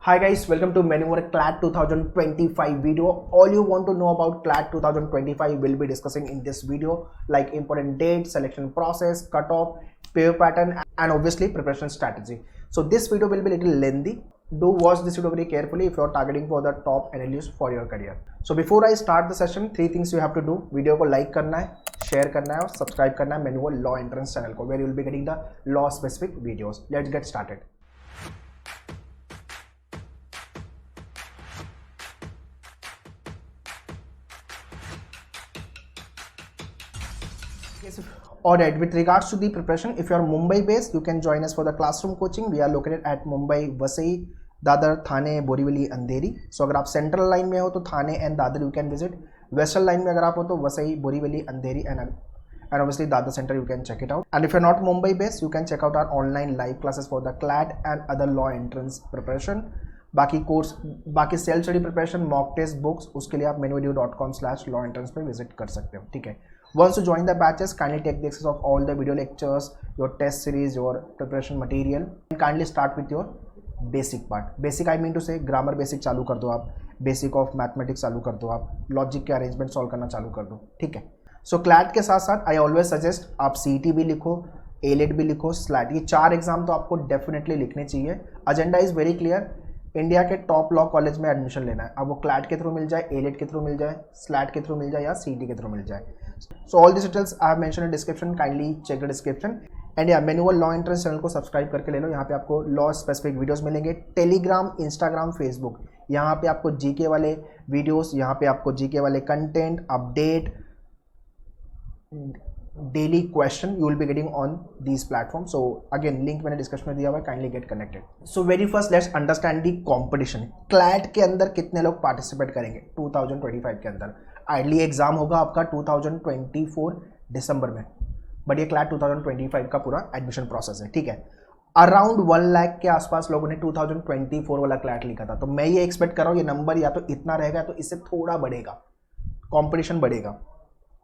Hi guys, welcome to many more CLAT 2025 video. All you want to know about CLAT 2025 will be discussing in this video, like important dates, selection process, cutoff, paper pattern, and obviously preparation strategy. So this video will be little lengthy. Do watch this video very carefully if you are targeting for the top analyst for your career. So before I start the session, three things you have to do. Video को like करना है, share करना है और subscribe करना है manual law entrance channel को, where you will be getting the law specific videos. Let's get started. Alright, with regards to the preparation, if you are Mumbai based, you can join us for the classroom coaching. We are located at Mumbai, Vasai, Dadar, Thane, Borivali, Andheri. So अगर आप central line में हो तो Thane and Dadar you can visit. Western line में अगर आप हो तो Vasai, Borivali, Andheri and obviously Dadar center you can check it out. And if you're not Mumbai based, you can check out our online live classes for the CLAT and other law entrance preparation. बाकी course, बाकी self study preparation, mock test books, उसके लिए आप menuvideo.com/law entrance पे visit कर सकते हो. ठीक है. Once you join the batches, kindly take the access of all the video lectures, your test series, your preparation material, and kindly start with your basic part. Basic I mean to say grammar basic चालू कर दो आप, basic of mathematics चालू कर दो आप, logic के arrangement solve करना चालू कर दो. ठीक है. So CLAT के साथ साथ I always suggest आप CET भी लिखो, ALET भी लिखो, SLAT, ये 4 एग्जाम तो आपको डेफिनेटली लिखने चाहिए. Agenda is very clear. India के टॉप लॉ कॉलेज में एडमिशन लेना है. अब वो CLAT के थ्रू मिल जाए, ALET के थ्रू मिल जाए, SLAT के थ्रू मिल जाए या CET के थ्रू मिल जाए. So all these details I have mentioned in description. Kindly check the description. And yeah, manual law entrance channel को सब्सक्राइब करके ले लो. यहाँ पे आपको लॉ स्पेसिफिक वीडियोस मिलेंगे. टेलीग्राम, इंस्टाग्राम, फेसबुक, यहाँ पे आपको जीके वाले वीडियोस, यहाँ पे आपको जीके वाले content, update, daily question you will be getting on these platform. So again link मैंने डिस्क्रिप्शन में दिया हुआ है. Kindly get connected. So very first let's understand the competition. CLAT के अंदर कितने लोग पार्टिसिपेट करेंगे 2025 के अंदर? आइडली एग्जाम होगा आपका 2024 दिसंबर में, बट ये क्लैट 2025 का पूरा एडमिशन प्रोसेस है. ठीक है. अराउंड 1 लाख के आसपास लोगों ने 2024 वाला क्लैट लिखा था. तो मैं ये एक्सपेक्ट कर रहा हूँ ये नंबर या तो इतना रहेगा तो इससे थोड़ा बढ़ेगा, कॉम्पिटिशन बढ़ेगा.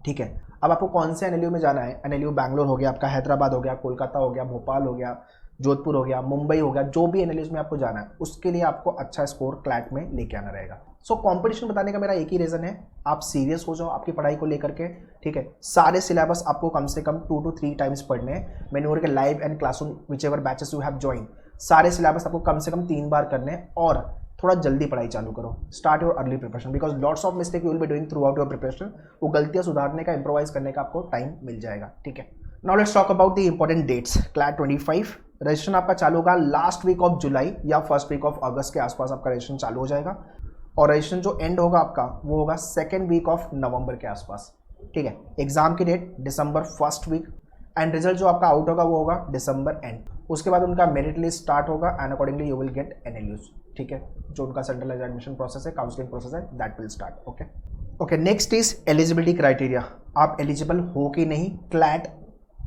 ठीक है. अब आपको कौन से एनएलयू में जाना है? एनएलयू बैंगलोर हो गया आपका, हैदराबाद हो गया, कोलकाता हो गया, भोपाल हो गया, जोधपुर हो गया, मुंबई हो गया, जो भी एनएलयूज में आपको जाना है उसके लिए आपको अच्छा स्कोर क्लैट में लेके आना रहेगा. सो कंपटीशन बताने का मेरा एक ही रीज़न है, आप सीरियस हो जाओ आपकी पढ़ाई को लेकर के. ठीक है. सारे सिलेबस आपको कम से कम 2 to 3 टाइम्स पढ़ने हैं. मैनुअल के live and classroom whichever batches you have join, सारे सिलेबस आपको कम से कम 3 बार करने हैं. और थोड़ा जल्दी पढ़ाई चालू करो. Start your early preparation because lots of mistake you will be doing through out your preparation. वो गलतियां सुधारने का, इंप्रोवाइज करने का आपको टाइम मिल जाएगा. ठीक है. Now let's talk about the important dates. CLAT 25 registration आपका चालू होगा लास्ट वीक ऑफ जुलाई या फर्स्ट वीक ऑफ अगस्त के आसपास आपका रजिस्ट्रेशन चालू हो जाएगा. और रजिस्ट्रेशन जो एंड होगा आपका वो होगा सेकेंड वीक ऑफ नवंबर के आसपास. ठीक है. एग्जाम की डेट दिसंबर फर्स्ट वीक एंड रिजल्ट जो आपका आउट होगा वो होगा दिसंबर एंड. उसके बाद उनका मेरिट लिस्ट स्टार्ट होगा and accordingly you will gate NLUs. ठीक है. जो उनका सेंट्रलाइज एडमिशन प्रोसेस है, काउंसलिंग प्रोसेस है, that will start. Okay okay. Next is eligibility criteria. आप एलिजिबल हो कि नहीं क्लैट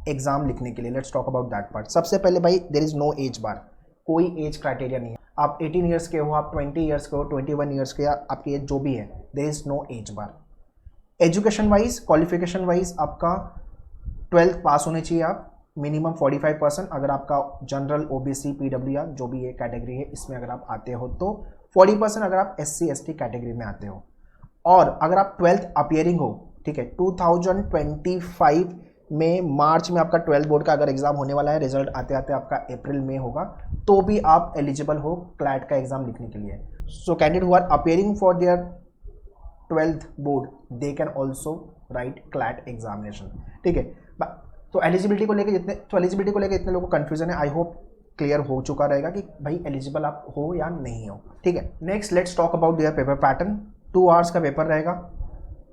एग्जाम लिखने के लिए. Let's talk about that part. सबसे पहले भाई देयर इज नो एज बार, कोई एज क्राइटेरिया नहीं है. आप 18 ईयर्स के हो, आप 20 ईयर्स के हो, 21 ईयर्स के, या आपकी एज जो भी है, there is no age bar. Education wise, qualification wise आपका 12th पास होने चाहिए आप, मिनिमम 45%. अगर आपका जनरल, ओबीसी, पीडब्ल्यू या जो भी ये कैटेगरी है इसमें अगर आप आते हो तो 40%. अगर आप SC ST कैटेगरी में आते हो और अगर आप 12th अपियरिंग हो. ठीक है. 2025 में मार्च में आपका 12th बोर्ड का अगर एग्जाम होने वाला है, रिजल्ट आते आते आपका अप्रैल में होगा, तो भी आप एलिजिबल हो क्लैट का एग्जाम लिखने के लिए. So candidate who are appearing for their 12th board they can also write CLAT examination. ठीक है. तो एलिजिबिलिटी को लेकर इतने लोगों को कंफ्यूजन है. आई होप क्लियर हो चुका रहेगा कि भाई एलिजिबल आप हो या नहीं हो. ठीक है. Next let's talk about their paper pattern. 2 hours का पेपर रहेगा.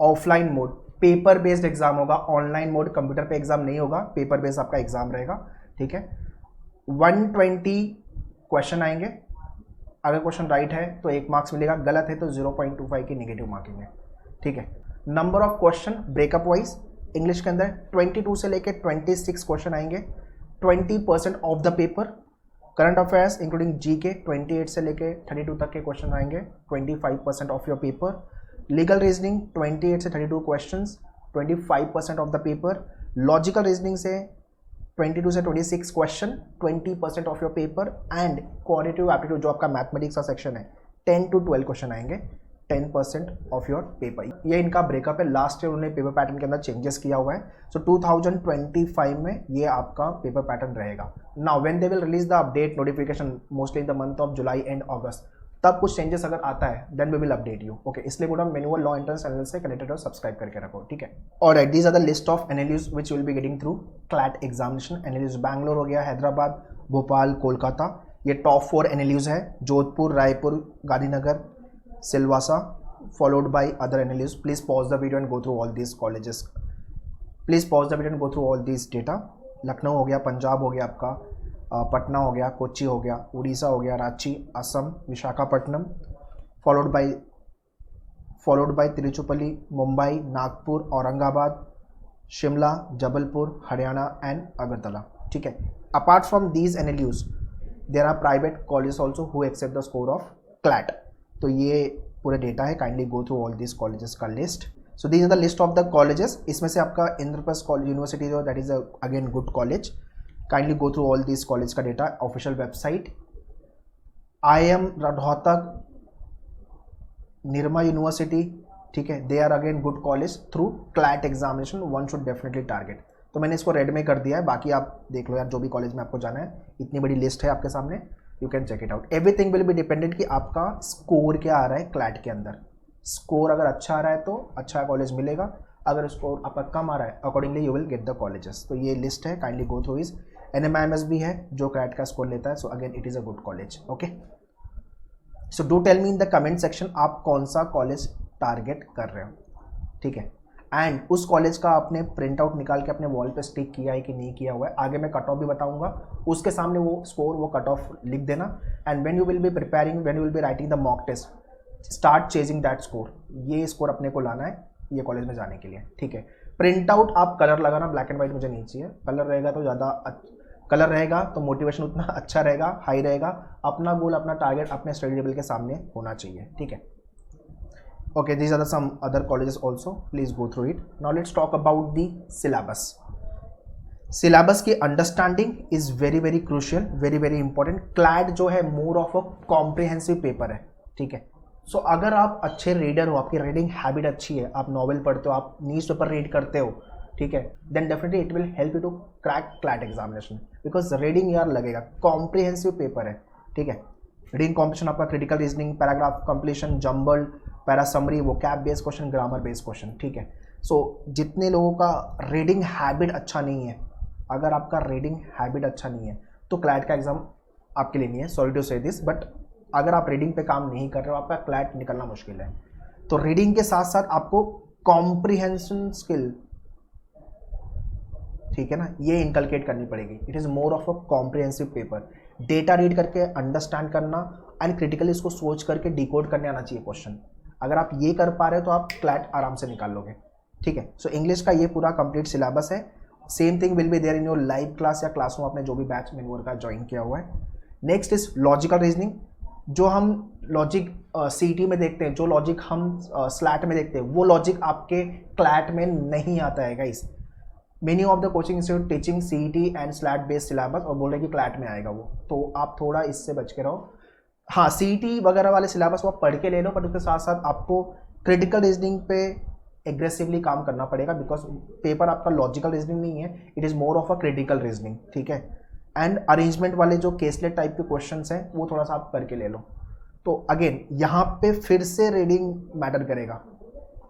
Offline mode, paper based exam होगा. ऑनलाइन मोड, कंप्यूटर पे एग्जाम नहीं होगा, पेपर बेस्ड आपका एग्जाम रहेगा. ठीक है. 120 क्वेश्चन आएंगे. अगर क्वेश्चन राइट है तो 1 मार्क्स मिलेगा, गलत है तो 0.25 की नेगेटिव मार्किंग है. ठीक है. Number of question breakup wise. English के अंदर 22 से लेकर 26 क्वेश्चन आएंगे. 20% of the paper. Current affairs including GK 28 से लेकर 32 तक के क्वेश्चन आएंगे. 25% of your paper. Legal reasoning 28 से 32 questions, 25% of the paper. Logical reasoning से 22 से 26 question, 20% of your paper, and qualitative aptitude जो आपका मैथमेटिक्स का सेक्शन है 10 to 12 क्वेश्चन आएंगे, 10% ऑफ योर पेपर। ये इनका ब्रेकअप है। लास्ट ईयर उन्होंने पेपर पैटर्न के अंदर चेंजेस किया हुआ है, सो 2025 में ये आपका पेपर पैटर्न रहेगा। Now when they will release the update notification, mostly in the month of July and August, तब कुछ चेंजेस अगर आता है then we will update you. Okay, इसलिए बोला मैनुअल लॉ एंट्रेंस चैनल से कनेक्टेड और सब्सक्राइब करके रखो, ठीक है। Alright, these are the list of NLUs which you will be getting through CLAT examination. NLUs Bangalore हो गया, हैदराबाद, भोपाल, कोलकाता, ये टॉप 4 एनएलयूज है। Jodhpur, Raipur, Gandhinagar, Silvassa, followed by other NLUs. Please pause the video and go through all these colleges. Please pause the video and go through all these data. Lucknow हो गया, पंजाब हो गया आपका, पटना हो गया, कोच्चि हो गया, उड़ीसा हो गया, Ranchi, Assam, Visakhapatnam, followed by Tiruchirappalli, Mumbai, Nagpur, Aurangabad, Shimla, Jabalpur, Haryana and Agartala, ठीक है। Apart from these NLUs there are private college also who accept the score of CLAT. तो ये पूरे डेटा है, kindly go through all this colleges का list. So these are the list of the colleges. इसमें से आपका Indraprastha college university जो that is again good college, kindly go through all this college का data, official website. IIM Rohtak, Nirma university, ठीक है, they are again good college through CLAT examination, one should definitely target. तो मैंने इसको रेड में कर दिया है, बाकी आप देख लो यार, जो भी कॉलेज में आपको जाना है, इतनी बड़ी लिस्ट है आपके सामने, you can check it out. Everything will be dependent कि आपका स्कोर क्या आ रहा है क्लैट के अंदर। स्कोर अगर अच्छा आ रहा है तो अच्छा कॉलेज मिलेगा, अगर स्कोर आपका कम आ रहा है accordingly you will get the colleges. तो ये लिस्ट है, kindly go through is. NMIMS भी है जो क्लैट का स्कोर लेता है, so again it is a good college, okay. So do tell me in the comment section आप कौन सा कॉलेज टारगेट कर रहे हो, ठीक है। एंड उस कॉलेज का आपने प्रिंट आउट निकाल के अपने वॉल पे स्टिक किया है कि नहीं किया हुआ है। आगे मैं कट ऑफ भी बताऊंगा, उसके सामने वो स्कोर, वो कट ऑफ लिख देना। And when you will be preparing, when you will be writing the mock test, start chasing that score. ये स्कोर अपने को लाना है ये कॉलेज में जाने के लिए, ठीक है। प्रिंट आउट आप कलर लगाना, ब्लैक एंड व्हाइट मुझे नहीं चाहिए। कलर रहेगा तो ज़्यादा कलर रहेगा तो मोटिवेशन उतना अच्छा रहेगा, हाई रहेगा। अपना गोल, अपना टारगेट अपने स्टडी टेबल के सामने होना चाहिए, ठीक है। Okay, these are the some other colleges also. Please go through it. Now let's talk about the syllabus. Syllabus की understanding is very very crucial, very very important. CLAT जो है more of a comprehensive paper है, ठीक है। So अगर आप अच्छे reader हो, आपकी रीडिंग हैबिट अच्छी है, आप नॉवल पढ़ते हो, आप न्यूज़ पेपर रीड करते हो, ठीक है, then definitely it will help you to crack CLAT examination because reading यार लगेगा। कॉम्प्रिहेंसिव पेपर है, ठीक है। रीडिंग कॉम्पिटिशन आपका critical reasoning, paragraph completion, jumbled, para summary, वो cap based question, grammar based question, ठीक है। सो जितने लोगों का रीडिंग हैबिट अच्छा नहीं है, अगर आपका रीडिंग हैबिट अच्छा नहीं है तो क्लैट का एग्जाम आपके लिए नहीं है, सॉरी टू से दिस, बट अगर आप रीडिंग पे काम नहीं कर रहे हो आपका क्लैट निकलना मुश्किल है। तो रीडिंग के साथ साथ आपको कॉम्प्रिहेंशन स्किल, ठीक है ना, ये इनकलकेट करनी पड़ेगी। It is more of a comprehensive paper. Data read करके अंडरस्टैंड करना एंड क्रिटिकली इसको सोच करके डिकोड करने आना चाहिए क्वेश्चन। अगर आप ये कर पा रहे हो तो आप क्लैट आराम से निकाल लोगे, ठीक है। सो इंग्लिश का ये पूरा कंप्लीट सिलेबस है। Same thing will be there in your live class या क्लासरूम, आपने जो भी बैच मेनवर का ज्वाइन किया हुआ है। नेक्स्ट इज लॉजिकल रीजनिंग, जो हम लॉजिक CET में देखते हैं, जो लॉजिक हम स्लैट में देखते हैं, वो लॉजिक आपके क्लैट में नहीं आता है guys. Many of the coaching institute teaching CET and slate based syllabus और बोल रहे कि क्लैट में आएगा वो, तो आप थोड़ा इससे बच के रहो। हाँ, CET वगैरह वाले सिलेबस वो आप पढ़ के ले लो, बट उसके साथ साथ आपको क्रिटिकल रीजनिंग पे एग्रेसिवली काम करना पड़ेगा, बिकॉज पेपर आपका लॉजिकल रीजनिंग नहीं है, it is more of a critical reasoning, ठीक है। एंड अरेंजमेंट वाले जो केसलेट टाइप के क्वेश्चंस हैं वो थोड़ा सा आप करके ले लो। तो अगेन यहाँ पे फिर से रीडिंग मैटर करेगा,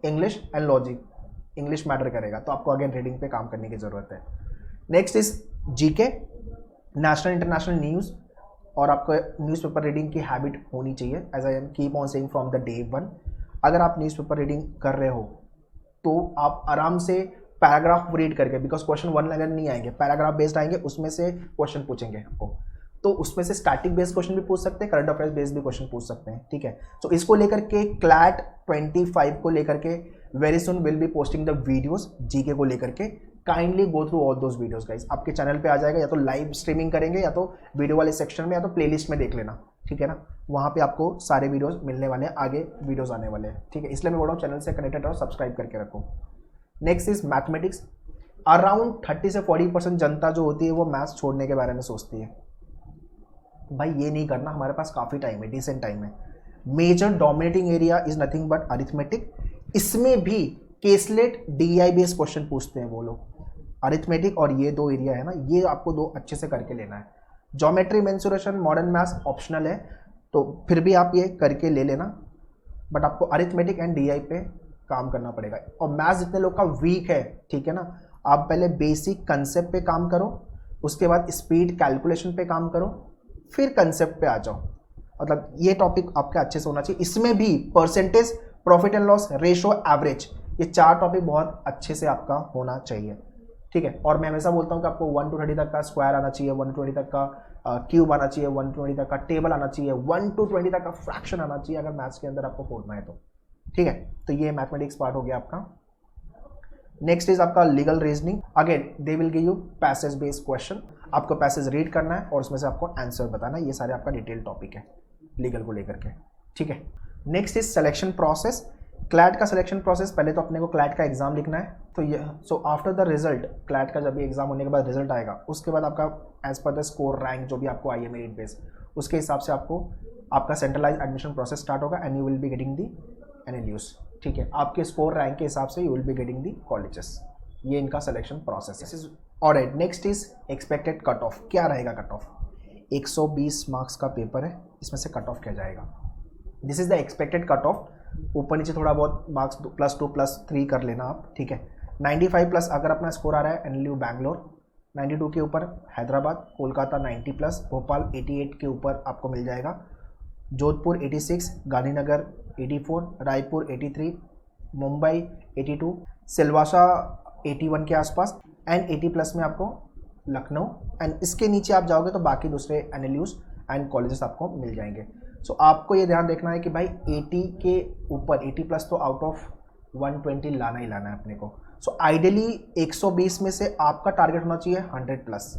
English and logic, English matter करेगा, तो आपको अगेन रीडिंग पे काम करने की ज़रूरत है। Next is GK, national international news, और आपको न्यूज़पेपर रीडिंग की हैबिट होनी चाहिए, as I am keep on saying from the day one. अगर आप न्यूज़पेपर रीडिंग कर रहे हो तो आप आराम से पैराग्राफ रीड करके, बिकॉज क्वेश्चन 1 अगर नहीं आएंगे, पैराग्राफ बेस्ड आएंगे, उसमें से क्वेश्चन पूछेंगे आपको, तो उसमें से स्टैटिक बेस्ड क्वेश्चन भी पूछ सकते हैं, करंट अफेयर्स बेस्ड भी क्वेश्चन पूछ सकते हैं, ठीक है। तो इसको लेकर के क्लैट 25 को लेकर के very soon will be posting the videos GK को लेकर के। Kindly go through all those videos guys, आपके चैनल पे आ जाएगा, या तो लाइव स्ट्रीमिंग करेंगे या तो वीडियो वाले सेक्शन में या तो प्लेलिस्ट में देख लेना, ठीक है ना। वहाँ पे आपको सारे वीडियोस मिलने वाले हैं, आगे वीडियोस आने वाले हैं, ठीक है। इसलिए मैं बोल रहा हूँ चैनल से कनेक्टेड और सब्सक्राइब करके रखो। Next is mathematics. अराउंड 30 से 40% जनता जो होती है वो मैथ्स छोड़ने के बारे में सोचती है। भाई ये नहीं करना, हमारे पास काफ़ी टाइम है, डिसेंट टाइम है। Major dominating area is nothing but arithmetic. इसमें भी केसलेट डीआई बेस्ड क्वेश्चन पूछते हैं वो लोग। अरिथमेटिक और ये दो एरिया है ना, ये आपको दो अच्छे से करके लेना है। Geometry, mensuration, modern maths optional है, तो फिर भी आप ये करके ले लेना, बट आपको अरिथमेटिक एंड डीआई पे काम करना पड़ेगा। और मैथ्स जितने लोग का वीक है, ठीक है ना, आप पहले बेसिक कंसेप्ट पे काम करो, उसके बाद स्पीड कैलकुलेशन पे काम करो, फिर कंसेप्ट पे आ जाओ। मतलब ये टॉपिक आपका अच्छे से होना चाहिए। इसमें भी percentage, profit and loss, ratio, average, ये 4 टॉपिक बहुत अच्छे से आपका होना चाहिए, ठीक है। और मैं हमेशा बोलता हूँ कि आपको 1 to 20 तक का स्क्वायर आना चाहिए, 1 to 20 तक का क्यूब आना चाहिए, 1 to 20 तक का टेबल आना चाहिए, 1 to 20 तक का फ्रैक्शन आना चाहिए, अगर मैथ्स के अंदर आपको खोलना है तो, ठीक है। तो ये मैथमेटिक्स पार्ट हो गया आपका। नेक्स्ट इज आपका legal reasoning. Again they will give you passage based question, आपको पैसेज रीड करना है और उसमें से आपको आंसर बताना है। ये सारे आपका डिटेल टॉपिक है लीगल को लेकर के, ठीक है। Next is selection process. CLAT का सिलेक्शन प्रोसेस, पहले तो अपने को क्लैट का एग्जाम लिखना है, तो ये so after the result, CLAT का जब भी एग्जाम होने के बाद रिजल्ट आएगा, उसके बाद आपका as per the score rank जो भी आपको आई है मेरिट बेस, उसके हिसाब से आपको आपका सेंट्रलाइज एडमिशन प्रोसेस स्टार्ट होगा and you will be getting the NLUs, ठीक है। आपके स्कोर रैंक के हिसाब से you will be getting the colleges. ये इनका सिलेक्शन प्रोसेस है। Alright, next is expected cut of. क्या रहेगा कट ऑफ? 120 मार्क्स का पेपर है, इसमें से कट ऑफ क्या जाएगा? This is the expected cut of. ऊपर नीचे थोड़ा बहुत मार्क्स +2 +3 कर लेना आप, ठीक है। 95 प्लस अगर अपना स्कोर आ रहा है एनएलयू बैंगलोर, 92 के ऊपर हैदराबाद, कोलकाता 90 प्लस, भोपाल 88 के ऊपर आपको मिल जाएगा, जोधपुर 86, गांधीनगर 84, रायपुर 83, मुंबई 82, सिलवासा 81 के आसपास एंड 80 प्लस में आपको लखनऊ, एंड इसके नीचे आप जाओगे तो बाकी दूसरे एनएलयूज एंड कॉलेजेस आपको मिल जाएंगे। सो आपको ये ध्यान देखना है कि भाई 80 के ऊपर, 80 प्लस तो आउट ऑफ 120 लाना ही लाना है अपने को। सो आइडियली 120 में से आपका टारगेट होना चाहिए 100 प्लस।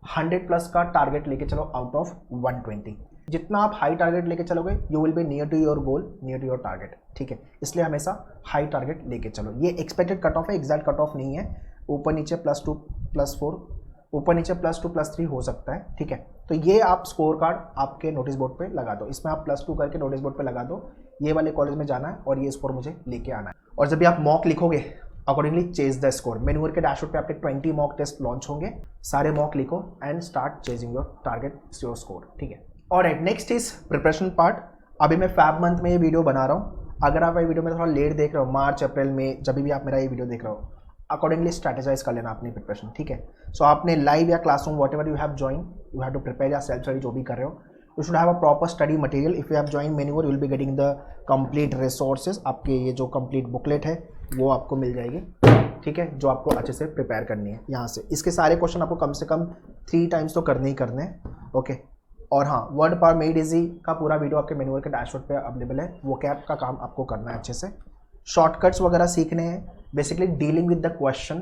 100 प्लस का टारगेट लेके चलो आउट ऑफ 120। जितना आप हाई टारगेट लेके चलोगे you will be near to your goal, near to your target, ठीक है। इसलिए हमेशा हाई टारगेट लेके चलो। ये एक्सपेक्टेड कट ऑफ है, एग्जैक्ट कट ऑफ नहीं है। ऊपर नीचे +2 +4, ऊपर नीचे +2 +3 हो सकता है, ठीक है। तो ये आप स्कोर कार्ड आपके नोटिस बोर्ड पे लगा दो, इसमें आप +2 करके नोटिस बोर्ड पे लगा दो, ये वाले कॉलेज में जाना है और ये स्कोर मुझे लेके आना है। और जब भी आप मॉक लिखोगे अकॉर्डिंगली चेज द स्कोर। मेन्यूअर के डैशबोर्ड पे आपके 20 मॉक टेस्ट लॉन्च होंगे, सारे मॉक लिखो and start chasing your target, your score, ठीक है। Alright, next is preparation part. अभी मैं फैब मंथ में ये वीडियो बना रहा हूँ। अगर आप ये वीडियो में थोड़ा लेट देख रहे हो, मार्च अप्रैल में जब भी आप मेरा ये वीडियो देख रहे हो, अकॉर्डिंगली स्ट्रैटेजाइज कर लेना अपनी प्रिपरेशन, ठीक है। सो आपने लाइव या classroom whatever you have join, you have to prepare या सेल्फ स्टडी जो भी कर रहे हो, you should have a proper study material. If you have join manual you will be getting the complete resources. आपके ये जो complete booklet है वो आपको मिल जाएगी, ठीक है, जो आपको अच्छे से प्रिपेयर करनी है यहाँ से। इसके सारे क्वेश्चन आपको कम से कम 3 टाइम्स तो करने ही करने हैं, ओके। और हाँ, वर्ड पावर मेड इजी का पूरा वीडियो आपके मेन्यूअर के डैशबोर्ड पे अवेलेबल है। वो कैप का काम आपको करना है अच्छे से, शॉर्टकट्स वगैरह सीखने हैं, basically dealing with the question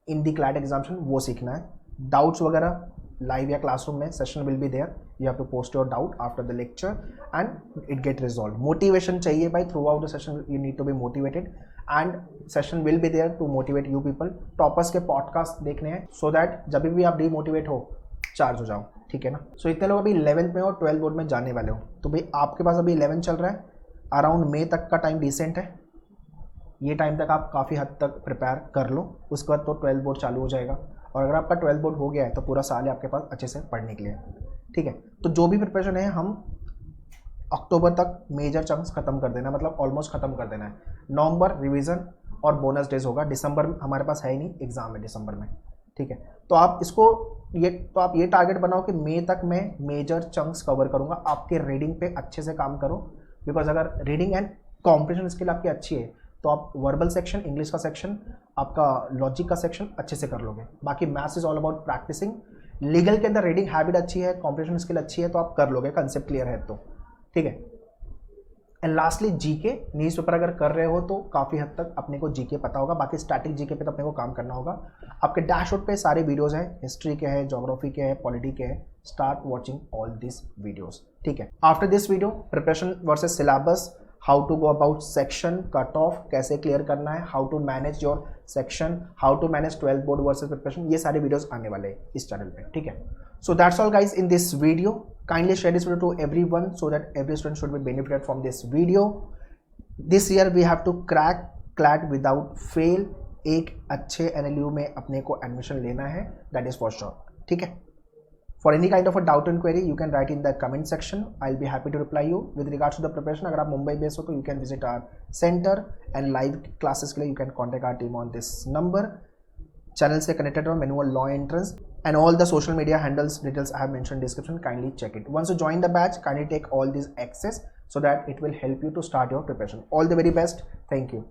in the CLAT examination वो सीखना है। डाउट्स वगैरह लाइव या क्लासरूम में session will be there, you have to post your doubt after the lecture and it get resolve. Motivation चाहिए भाई, throughout the session you need to be motivated and session will be there to motivate you people. Toppers के podcast देखने हैं so that जब भी आप demotivate हो charge हो जाओ, ठीक है ना। सो इतने लोग अभी 11th में और 12th बोर्ड में जाने वाले हो, तो भाई आपके पास अभी 11 चल रहा है, अराउंड मई तक का टाइम डिसेंट है। ये टाइम तक आप काफ़ी हद तक प्रिपेयर कर लो, उसके बाद तो 12th बोर्ड चालू हो जाएगा। और अगर आपका 12th बोर्ड हो गया है तो पूरा साल है आपके पास अच्छे से पढ़ने के लिए, ठीक है। तो जो भी प्रिपरेशन है हम अक्टूबर तक मेजर चंक्स खत्म कर देना, मतलब ऑलमोस्ट खत्म कर देना है। नवंबर रिवीजन और बोनस डेज होगा, दिसंबर में हमारे पास है ही नहीं, एग्जाम है दिसंबर में, ठीक है। तो आप इसको ये टारगेट बनाओ कि मई तक मैं मेजर चंक्स कवर करूंगा। आपके रीडिंग पे अच्छे से काम करो, बिकॉज अगर रीडिंग एंड कॉम्प्रिहेंशन स्किल आपकी अच्छी है तो आप वर्बल सेक्शन, इंग्लिश का सेक्शन, आपका लॉजिक का सेक्शन अच्छे से कर लोगे। बाकी maths is all about practising. Legal के अंदर रीडिंग हैबिट अच्छी है, कॉम्प्रिहेंशन स्किल अच्छी है तो आप कर लोगे, कंसेप्ट क्लियर है तो, ठीक है। And lastly GK, news paper अगर कर रहे हो तो काफ़ी हद तक अपने को जीके पता होगा। बाकी स्टैटिक जीके पे तो अपने को काम करना होगा। आपके डैशबोर्ड पे सारे वीडियोस हैं, हिस्ट्री के हैं, ज्योग्राफी के हैं, पॉलिटी के हैं। Start watching all this videos, ठीक है। After this video preparation versus syllabus, how to go about section cut off कैसे क्लियर करना है, how to manage your section, how to manage 12th board versus preparation, ये सारे videos आने वाले हैं इस चैनल पे, ठीक है. So that's all guys in this video. Kindly share this video to everyone so that every student should be benefited from this video. This year we have to crack CLAT without fail. एक अच्छे NLU में अपने को admission लेना है, that is for sure, ठीक है. For any kind of a doubt and query, you can write in the comment section. I'll be happy to reply you. With regards to the preparation, अगर आप Mumbai based हो तो you can visit our center and live classes के लिए you can contact our team on this number. Channel से connected रहो, manual law entrance and all the social media handles details I have mentioned in description. Kindly check it. Once you join the batch, kindly take all these access so that it will help you to start your preparation. All the very best. Thank you.